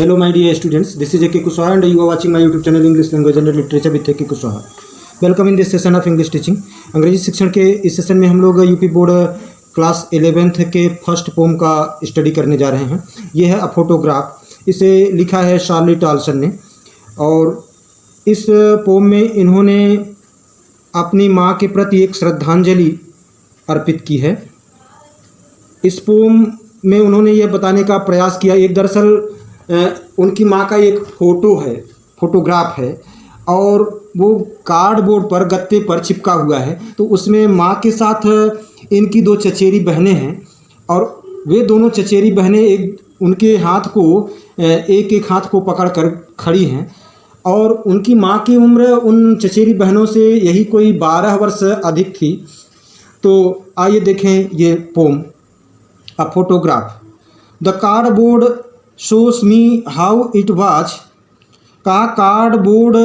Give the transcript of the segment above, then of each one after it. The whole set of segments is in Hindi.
Hello my dear students, this is A.K. Kushwaha and you are watching my YouTube channel English Language and Literature with A.K. Kushwaha. Welcome in this session of English teaching. अंग्रेजी शिक्षण के इस सेशन में हम लोग यूपी बोर्ड क्लास 11th के फर्स्ट पोम का स्टडी करने जा रहे हैं। यह है अ फोटोग्राफ। इसे लिखा है शार्ली टाल्सन ने और इस पोम में इन्होंने अपनी माँ के प्रति एक श्रद्धांजलि अर्पित की है। इस पोम में उन्होंने यह बताने का प्रयास किया, एक दरअसल उनकी माँ का एक फोटोग्राफ है और वो कार्डबोर्ड पर गत्ते पर चिपका हुआ है। तो उसमें माँ के साथ इनकी दो चचेरी बहनें हैं और वे दोनों चचेरी बहनें उनके हाथ को एक हाथ को पकड़ कर खड़ी हैं और उनकी माँ की उम्र उन चचेरी बहनों से यही कोई 12 वर्ष अधिक थी। तो आइए देखें ये poem a photograph. The cardboard shows me how it was. का कार्डबोर्ड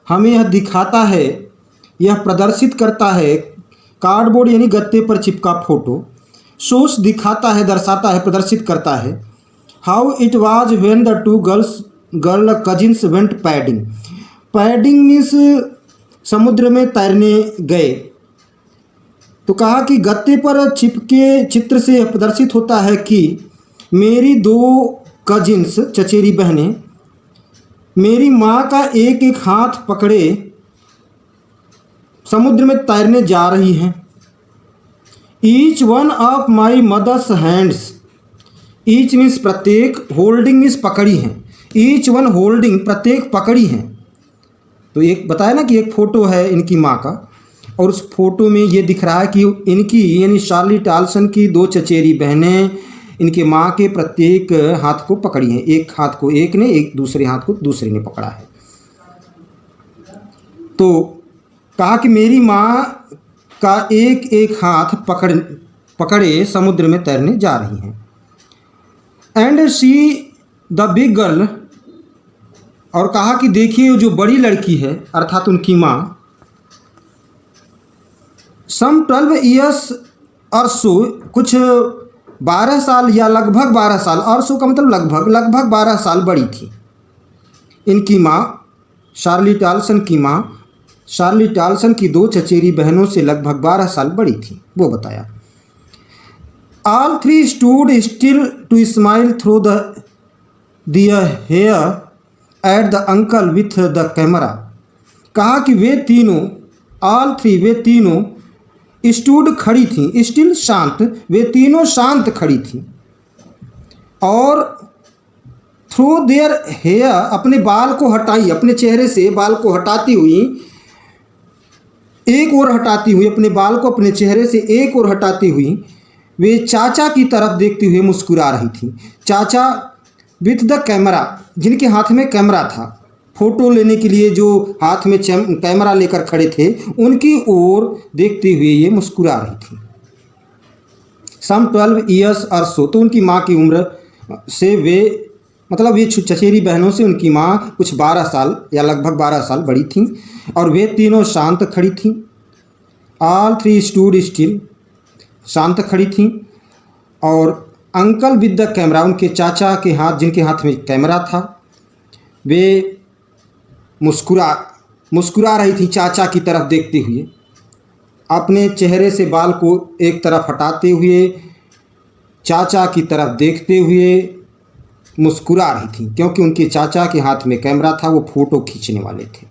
हमें यह दिखाता है, यह प्रदर्शित करता है। कार्डबोर्ड यानी गत्ते पर चिपका फोटो। शोस दिखाता है, दर्शाता है, प्रदर्शित करता है। How it was when the two girl cousins went padding. Padding means समुद्र में तैरने गए। तो कहा कि गत्ते पर चिपके चित्र से यह प्रदर्शित होता है कि मेरी दो कजिन्स चचेरी बहनें मेरी माँ का एक हाथ पकड़े समुद्र में तैरने जा रही हैं। Each one of my mother's hands. Each means प्रत्येक, होल्डिंग मीन्स पकड़ी हैं। ईच वन होल्डिंग प्रत्येक पकड़ी हैं। तो एक बताया ना कि एक फ़ोटो है इनकी माँ का और उस फोटो में ये दिख रहा है कि इनकी यानी शार्ली टाल्सन की दो चचेरी बहनें इनके माँ के प्रत्येक हाथ को पकड़ी हैं। एक हाथ को एक ने, एक दूसरे हाथ को दूसरे ने पकड़ा है। तो कहा कि मेरी माँ का एक हाथ पकड़े समुद्र में तैरने जा रही हैं। And see the big girl. और कहा कि देखिए जो बड़ी लड़की है अर्थात उनकी माँ, सम 12 ईयर्स और सो, कुछ 12 साल या लगभग 12 साल, और सो का मतलब लगभग 12 साल बड़ी थी। इनकी माँ शार्ली टाल्सन की माँ शार्ली टाल्सन की दो चचेरी बहनों से लगभग 12 साल बड़ी थी, वो बताया। All three stood still to smile through their hair at the uncle with the camera. कहा कि वे तीनों, ऑल थ्री, वे तीनों स्टूड खड़ी थीं, स्टिल शांत, वे तीनों शांत खड़ी थीं और थ्रू देयर हेयर अपने बाल को हटाई, अपने चेहरे से बाल को हटाती हुई, एक ओर हटाती हुई, अपने बाल को अपने चेहरे से एक ओर हटाती हुई वे चाचा की तरफ देखते हुए मुस्कुरा रही थी। चाचा विथ द कैमरा, जिनके हाथ में कैमरा था, फोटो लेने के लिए जो हाथ में कैमरा लेकर खड़े थे, उनकी ओर देखते हुए ये मुस्कुरा रही थी। सम 12 ईयर्स और सो, तो उनकी माँ की उम्र से वे, मतलब ये चचेरी बहनों से उनकी माँ कुछ 12 साल या लगभग 12 साल बड़ी थीं और वे तीनों शांत खड़ी थीं। ऑल थ्री स्टूड स्टिल, शांत खड़ी थीं और अंकल विद द कैमरा, उनके चाचा के हाथ, जिनके हाथ में कैमरा था, वे मुस्कुरा रही थी चाचा की तरफ देखते हुए, अपने चेहरे से बाल को एक तरफ हटाते हुए चाचा की तरफ देखते हुए मुस्कुरा रही थी, क्योंकि उनके चाचा के हाथ में कैमरा था, वो फोटो खींचने वाले थे।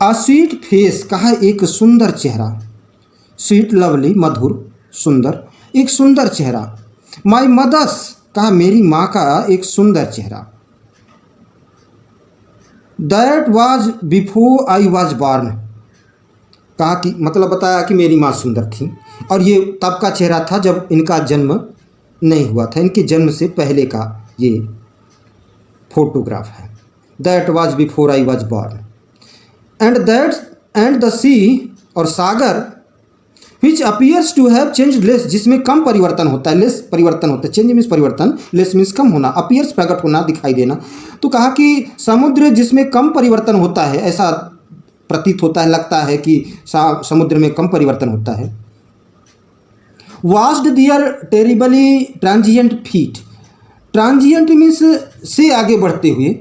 अ स्वीट फेस, कहा एक सुंदर चेहरा, स्वीट लवली, मधुर, सुंदर, एक सुंदर चेहरा। माई मदर्स, कहा मेरी माँ का एक सुंदर चेहरा। That was before I was born. कहा कि मतलब बताया कि मेरी माँ सुंदर थी और ये तब का चेहरा था जब इनका जन्म नहीं हुआ था, इनके जन्म से पहले का ये फोटोग्राफ है। That was before I was born and the sea, और सागर, which appears to have change less, जिसमें कम परिवर्तन होता है, लेस परिवर्तन होता है। चेंज मीन्स परिवर्तन, लेस मीन्स कम होना, अपीयर्स प्रकट होना, दिखाई देना। तो कहा कि समुद्र जिसमें कम परिवर्तन होता है, ऐसा प्रतीत होता है, लगता है कि समुद्र में कम परिवर्तन होता है। Vast their terribly transient feet, transient means से आगे बढ़ते हुए,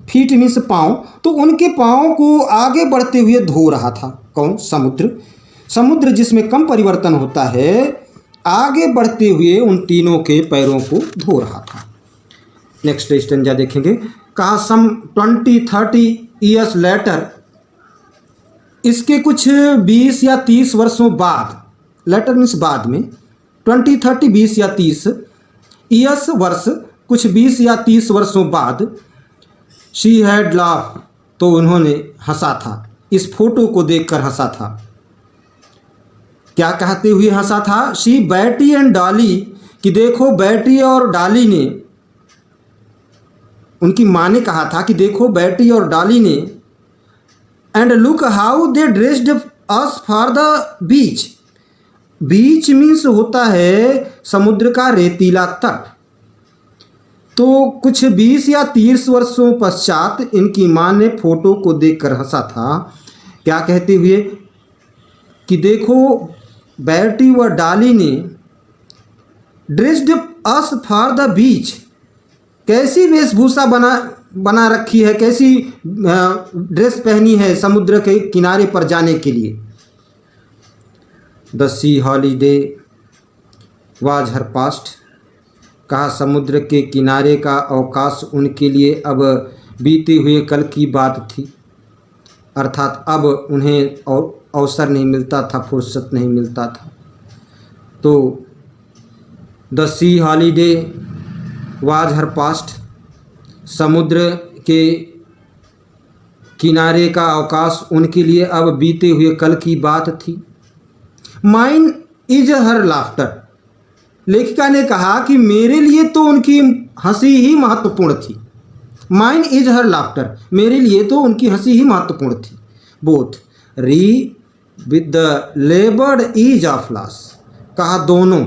फीट मीन्स पाँव, तो उनके पाँव को आगे बढ़ते हुए धो रहा था। कौन? समुद्र। समुद्र जिसमें कम परिवर्तन होता है, आगे बढ़ते हुए उन तीनों के पैरों को धो रहा था। नेक्स्ट स्टेंजा देखेंगे। कहा सम 20-30 ईयर्स लेटर, इसके कुछ 20 या 30 वर्षों बाद, लेटर मीन्स बाद में, 20-30 20 या 30 ईयर्स वर्ष, कुछ 20 या 30 वर्षों बाद, शी हैड लाफ, तो उन्होंने हंसा था, इस फोटो को देखकर हंसा था। क्या कहते हुए हंसा था? शी बैटी एंड डॉली, कि देखो बैटी और डॉली ने, उनकी माँ ने कहा था कि देखो बैटी और डॉली ने, and look how they dressed us for the beach. Beach means होता है समुद्र का रेतीला तट। तो कुछ 20 या 30 वर्षों पश्चात इनकी माँ ने फोटो को देखकर हंसा था। क्या कहते हुए? कि देखो बैटी व डॉली ने dressed us for the beach, कैसी वेशभूषा बना रखी है, कैसी ड्रेस पहनी है समुद्र के किनारे पर जाने के लिए। The C holiday was her past, कहा समुद्र के किनारे का अवकाश उनके लिए अब बीते हुए कल की बात थी, अर्थात अब उन्हें अवसर नहीं मिलता था, फुर्सत नहीं मिलता था। तो the C holiday was her past, समुद्र के किनारे का अवकाश उनके लिए अब बीते हुए कल की बात थी। माइन इज हर लाफ्टर, लेखिका ने कहा कि मेरे लिए तो उनकी हंसी ही महत्वपूर्ण थी। माइन इज हर लाफ्टर, मेरे लिए तो उनकी हंसी ही महत्वपूर्ण थी। Both wry with the laboured ease of loss, कहा दोनों,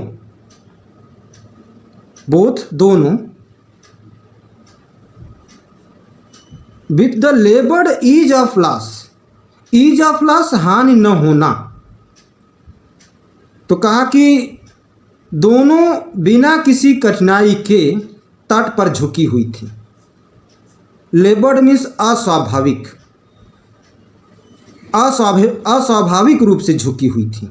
बोथ दोनों, with the laboured ease of loss, ease of loss हानि न होना। तो कहा कि दोनों बिना किसी कठिनाई के तट पर झुकी हुई थी। लेबर्ड मीन्स अस्वाभाविक, अस्वाभाविक रूप से झुकी हुई थी।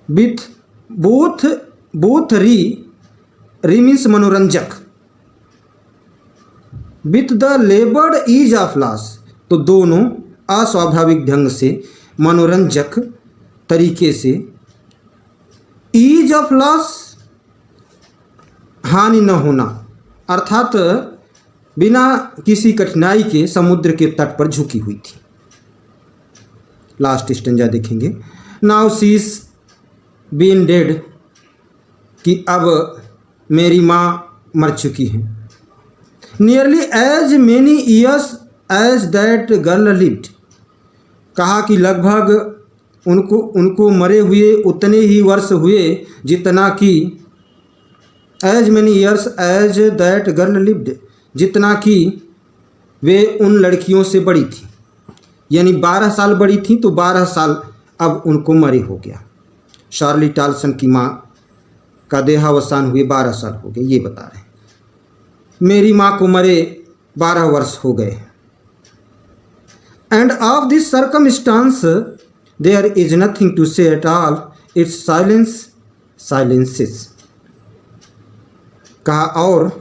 विथ बोथ री मीन्स मनोरंजक, with the laboured ease of loss, तो दोनों अस्वाभाविक ढंग से, मनोरंजक तरीके से, ईज ऑफ लॉस हानि न होना, अर्थात बिना किसी कठिनाई के समुद्र के तट पर झुकी हुई थी। लास्ट स्टेंजा देखेंगे। Now she is been dead, कि अब मेरी माँ मर चुकी हैं। Nearly as many years as that girl lived, कहा कि लगभग उनको मरे हुए उतने ही वर्ष हुए जितना कि, as many years as that girl lived, जितना कि वे उन लड़कियों से बड़ी थी, यानी 12 साल बड़ी थी, तो 12 साल अब उनको मरे हो गया। शार्ली टालसन की माँ का देहावसान हुए 12 साल हो गए, ये बता रहे हैं। मेरी माँ को मरे 12 वर्ष हो गए। And of this circumstance there is nothing to say at all, its silences, कहा और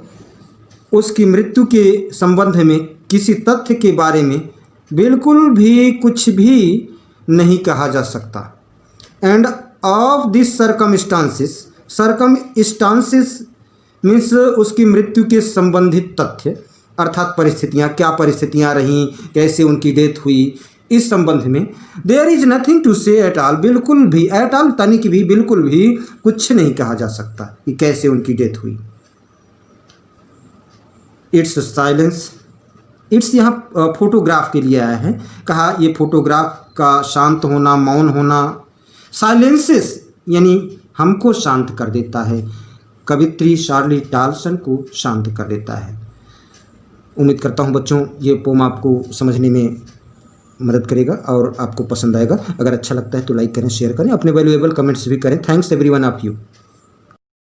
उसकी मृत्यु के संबंध में किसी तथ्य के बारे में बिल्कुल भी कुछ भी नहीं कहा जा सकता। And of this circumstances means उसकी मृत्यु के संबंधित तथ्य, अर्थात परिस्थितियाँ, क्या परिस्थितियाँ रहीं, कैसे उनकी डेथ हुई, इस संबंध में there is nothing to say at all, बिल्कुल भी, एट ऑल तनिक भी, बिल्कुल भी कुछ नहीं कहा जा सकता कि कैसे उनकी डेथ हुई। इट्स साइलेंस, इट्स यहाँ फोटोग्राफ के लिए आया है, कहा ये फोटोग्राफ का शांत होना, मौन होना, साइलेंसेस यानी हमको शांत कर देता है, कवित्री शार्ली टालसन को शांत कर देता है। उम्मीद करता हूँ बच्चों ये पोम आपको समझने में मदद करेगा और आपको पसंद आएगा। अगर अच्छा लगता है तो लाइक करें, शेयर करें, अपने वैल्यूएबल कमेंट्स भी करें। Thanks everyone of you.